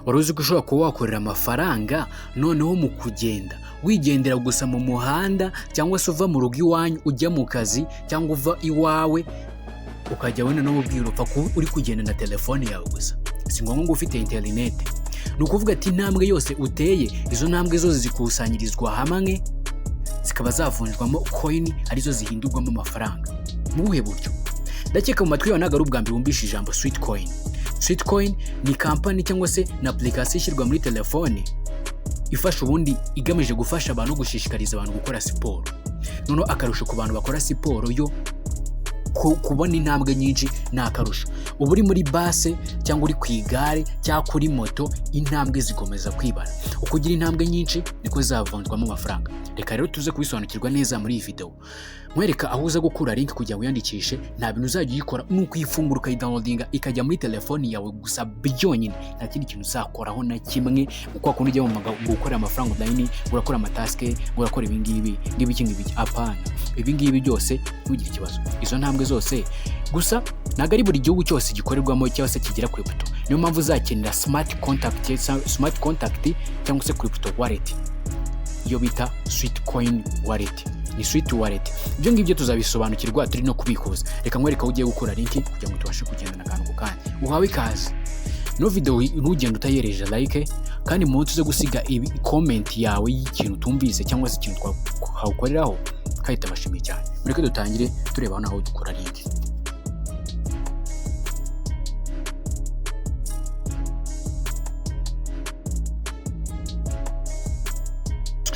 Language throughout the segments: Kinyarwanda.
wari uzi ko ushobora kuba wakorera amafaranga noneho mu kugenda wigendera gusa mu muhanda cyangwa se uva mu rugo iwanyu ujya mu kazi cyangwa uva iwawe ukajya wenda no mubwira upfa kuba uri kugenda na telefone yawe gusa, si ngombwa ngo ufite internet. Ni ukuvuga ati intambwe yose uteye, izo ntambwe zose zikusanyirizwa hamwe zikaba zavunjwamo coin arizo zihindurwamo amafaranga. Mu buhe buryo? Ndakeka mu matwi yawe ntabwo ari ubwa mbere wumvishe ijambo Sweatcoin. Sweatcoin ni kampani cyangwa se na application ishyirwa muri telefone ifasha ubundi igamije gufasha abantu gushishikariza abantu gukora siporo. Noneho akarusho ku bantu bakora siporo yo kubona intambwe nyinshi ni akarusho. Uba uri muri base cyangwa uri ku igare cyangwa kuri moto, intambwe zikomeza kwibara. Uko ugira intambwe nyinshi niko zavunjwamo amafaranga. Reka rero tuze kubisobanukirwa neza muri iyi video. Mwereka aho uza gukura link kugira wiyandikishe, nta bintu uzajya uyikora nuko uyifungura ukayidownloadinga ikajya muri telefoni yawe gusa byonyine, nta kindi kintu uzakoraho na kimwe. Uko akunda ujya mu gukora amafaranga online, urakora amataske, urakora ibingibi apana. Ibingibi byose ntugire ikibazo. Izo ntambwe zose gusa ntabwo ari buri gihugu cyose gikorerwamo cyangwa se kigira crypto. Niyo mpamvu uzakenera smart contract cyangwa se crypto wallet iyo bita Sweatcoin wallet. Ni sweet wallet. Ibyo ngibyo tuzabisobanukirwa turi no kubikuza. Reka nkwereka aho ugiye gukora link kugira ngo tubashe kugendana akantu ku kandi. Uhawe ikaze. No video ntugende utayereje like, kandi munsi uze gusiga comment yawe y'ikintu utumvise cyangwa se ikintu twawukoreraho, kandi tabashimiye cyane. Mureke dutangire tureba naho dukora link.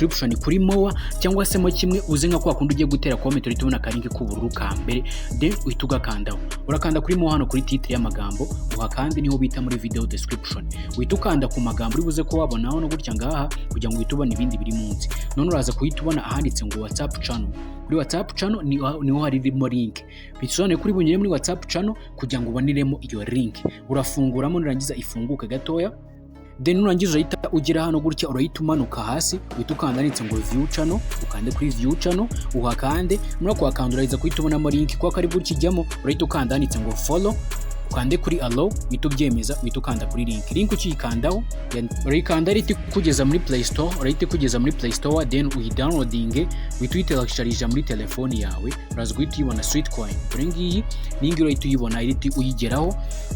Description kuri mowa cyangwa se mo kimwe uze nka kwa kundi ugiye gutera comment uri tubona karinki k'ubururu ka mbere, then uhita ugakandaho. Urakanda kuri mo hano kuri titre y'amagambo, uhakande niho bita muri video description. Uhita ukanda ku magambo uri buze ko wabonaho no gutya ngaha kugira ngo uhite ubona ibindi biri munsi. None uraza kuhita ubona ahanditse ngo WhatsApp channel. Kuri WhatsApp channel niho harimo link. Bisobanuye kuri bunyere muri WhatsApp channel kugira ngo uboniremo iyo link. Urafunguramo nurangiza ifunguke gatoya. Then nurangiza uhita ugira hano gutya, urahita umanuka hasi, uhita ukandanditse ngo view channel, ukande kuri view channel, uhakande. Muri kwa kanduraiza kuhita ubonamo link kwa kari gutya ijyamo, urahita ukandanditse ngo follow, ukande kuri allow, uhita ubyemeza, uhita ukanda kuri link ukiyikandaho, urayikanda riti kugeza muri Play Store, urahita kugeza muri Play Store, then uyidownloadinge, uhita uyiterakisharija muri telefoni yawe, uraza guhita uyibona Sweatcoin. Kuri ngiyi ningi urahita uyibona iriti uyigeraho,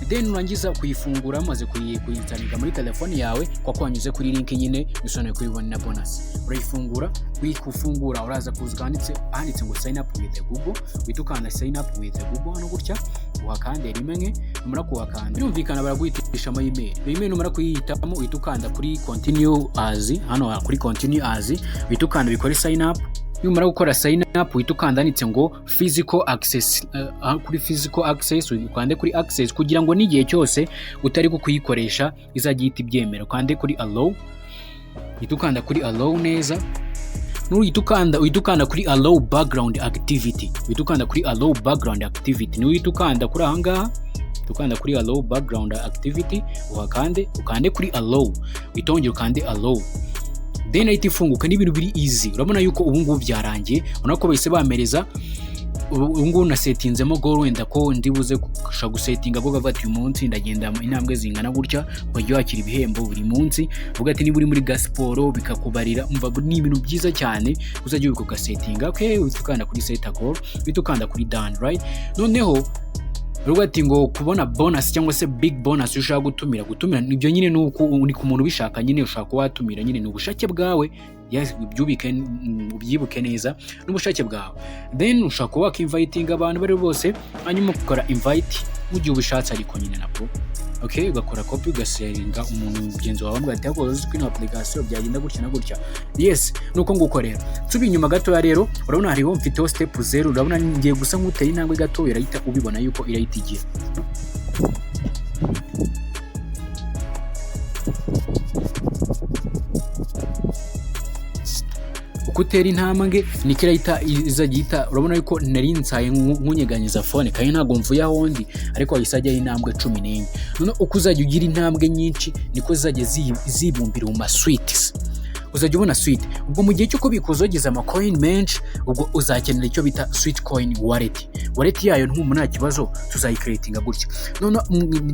then urangiza kuyifungura maze kuyitsanika muri telefoni yawe kwa kwanyuze kuri link nyine bisobanuye kuyibona na bonus. Urayifungura, kuyifungura uraza kuzikanditse ahanditse ngo sign up with Google, uhita ukanda sign up with Google hano gutya, uhakande rimwe. Numara kuwakanda birumvikana baraguhitisha ama email numara kuyihitamo, uhita ukanda kuri continue as, hano kuri continue as uhita ukanda bikore sign up. Numara gukora sign up uhita ukandanditse ngo physical access, kuri physical access ukande kuri access kugira ngo n'igihe cyose utari kuyikoresha izajya ihita ibyemera. Ukande kuri allow, uhita ukanda kuri allow neza. Uhita ukanda kuri allow background activity, uhita ukanda kuri allow background activity. Uhita ukanda kuri ahangaha, ukanda kuri allow background activity, ukande kuri allow, uhita ukande allow, then ahita ifunguka. N'ibintu biri easy. Urabona yuko ubu ngubu byarangiye, urabona ko bahise bamereza. Ubu ngubu na settinzemo goal wenda ko ndibuze kusha gusettinga bwo gavati uyu munsi ndagenda intambwe zingana gutya, ukajya wakira ibihembo buri munsi. Uvuga ati niba uri muri gasiporo bikakubarira, umva ni ibintu byiza cyane. Uzajya ubiko settinga, okay, ukanda kuri set a goal, ukanda kuri done, right? Noneho ati ngo kubona bonus cyangwa se big bonus ushaka gutumira nibyo nyine nuko uri ku muntu bishaka nyine ushaka kuwatumira nyine n'ubushake bwawe, ubyibuke neza n'ubushake bwawe. Then ushaka kuba inviting abantu bari bose, hanyuma ukora invite mu gihe ubishatse ariko nyine nabwo, okay, ugakora copy ugasharinga umuntu mugenzi wawe ngo ati akoze kuri application byagenda gutya na gutya. Yes, nuko nguko rero. Tubi inyuma gato ya rero, urabona hariho mfiteho step 0, urabona ngiye gusa nk'uteye intambwe gato irahita ubibona yuko irahita igiye. Ukutera intambwe nikirahita izagita. Urabona yuko nari nsaye nkunyeganyiza phone kandi ntago mvuye ahondi, ariko wayisajya intambwe 14. None uko uzajya ugira intambwe nyinshi niko zajya zibumbira mu sweets. uzajya ubona Sweet. Ubwo mu gihe cyo kubikuza ugize amacoin menshi, ubwo uzakenera icyo bita Sweatcoin wallet. Wallet yayo nta kibazo tuzayicreatinga gutya. None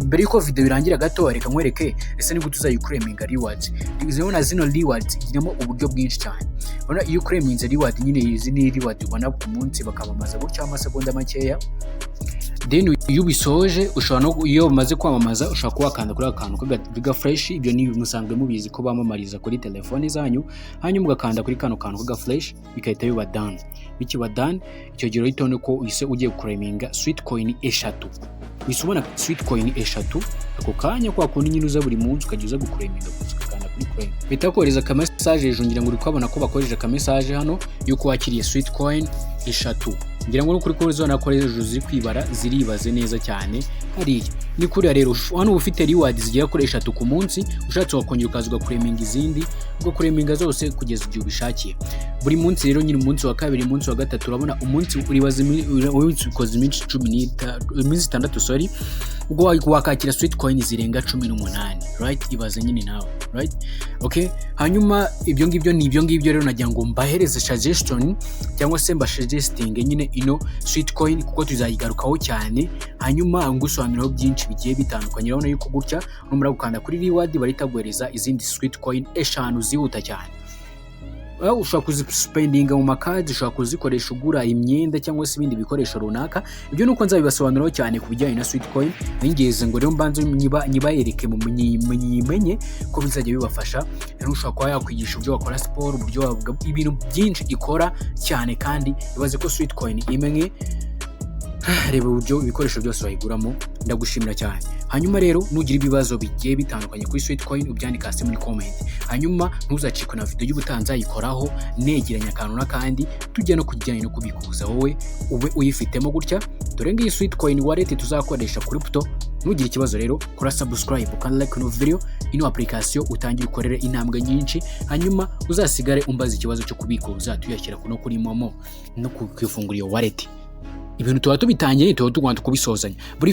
mbere yuko video irangira gato reka nkwereke ese nibwo tuzayiclaiminga rewards. Zibona zino rewards zirimo uburyo bwinshi cyane. Ubona iyo claiminze reward nyine izi ni reward ubona ku munsi bakamamaza gutya amasegonda makeya. Then iyo bisoje ushobora no iyo umaze kwamamaza ushobora kuwakanda kuri akantu kaga fresh. Ibyo ni musanzwe mubizi ko bamamariza kuri telefone zanyu, hanyuma ugakanda kuri kantu kaga fresh bikahita biba done. Bikiba done icyo gihe uhitone ko uyise ugiye claiminga Sweatcoin 3. Bisubona Sweatcoin 3 ako kanya kwa kundi nyine uza buri munsi ukajya guclaiminga ukakanda kuri claim. Bita kohereza ka message ejo ngira ngo uri kwabona ko bakoresha ka message hano yuko wakiriye Sweatcoin 3. Ngira ngo kuri ko zona koresha ziri kwibara ziribaze neza cyane hariya. Ni kuri rero hano ufite reward zigiye kuri 3 ku munsi, ushatse wakongera ukazuga claiminga izindi, ubwo claiminga zose kugeza igihe ubishakiye. Buri munsi rero nyine umunsi wa kabiri, umunsi wa gatatu urabona umunsi uribaza ukoze iminsi 6 sorry. Ubwo wakakira Sweatcoin zirenga 18, right? Ibaze nyine nawe, right? Okay, hanyuma ibyo ngibyo rero nagira ngo mbahereze suggestion cyangwa se mbasuggesting nyine ino Sweatcoin kuko tuzayigarukaho cyane, hanyuma ngusobanuraho byinshi bigiye bitandukanye. Urabona yuko gutya numara gukanda kuri reward baritaguhereza izindi Sweatcoin 5 zihuta cyane. Ushobora kuzispendinga mu makadi, ushobora kuzikoresha ugura imyenda cyangwa se ibindi bikoresho runaka. Ibyo nuko nzabibasobanuraho cyane ku bijyanye na Sweatcoin. Ningeze ngo rero mbanze nyibayereke mu menye ko bizajya bibafasha. Rero ushobora kuba yakwigisha uburyo wakora siporo, uburyo wavuga ibintu byinshi ikora cyane, kandi ibaze ko Sweatcoin imenye. Reba uburyo ibikoresho byose wayiguramo. Ndagushimira cyane. Hanyuma rero nugira ibibazo bigiye bitandukanye kuri Sweatcoin ubyandika hasi muri comment. Hanyuma ntuzacikwe na video y'ubutanza yikoraho negeranya akantu n'akandi tujya no kujyanye no kubikuza wowe ube uyifitemo gutya. Dore ngiyi Sweatcoin wallet tuzakoresha crypto. Nugira ikibazo rero kora subscribe ukanda like no video ino application utangira ukorere intambwe nyinshi, hanyuma uzasigare umbaza ikibazo cyo kubikuza tuyashyira kuno kuri Momo no kwifungura iyo wallet. Ibintu tuba tubitangiye tuba tugomba kubisozanya. Buri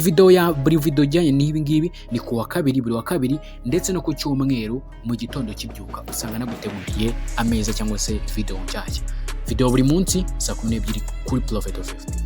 video jyanye n'ibi ngibi ni ku wa kabiri, buri wa kabiri ndetse no ku cyumweru mu gitondo kibyuka usanga naguteguriye ameza cyangwa se video nshyashya. Video buri munsi saa 12 kuri Prophet of 50.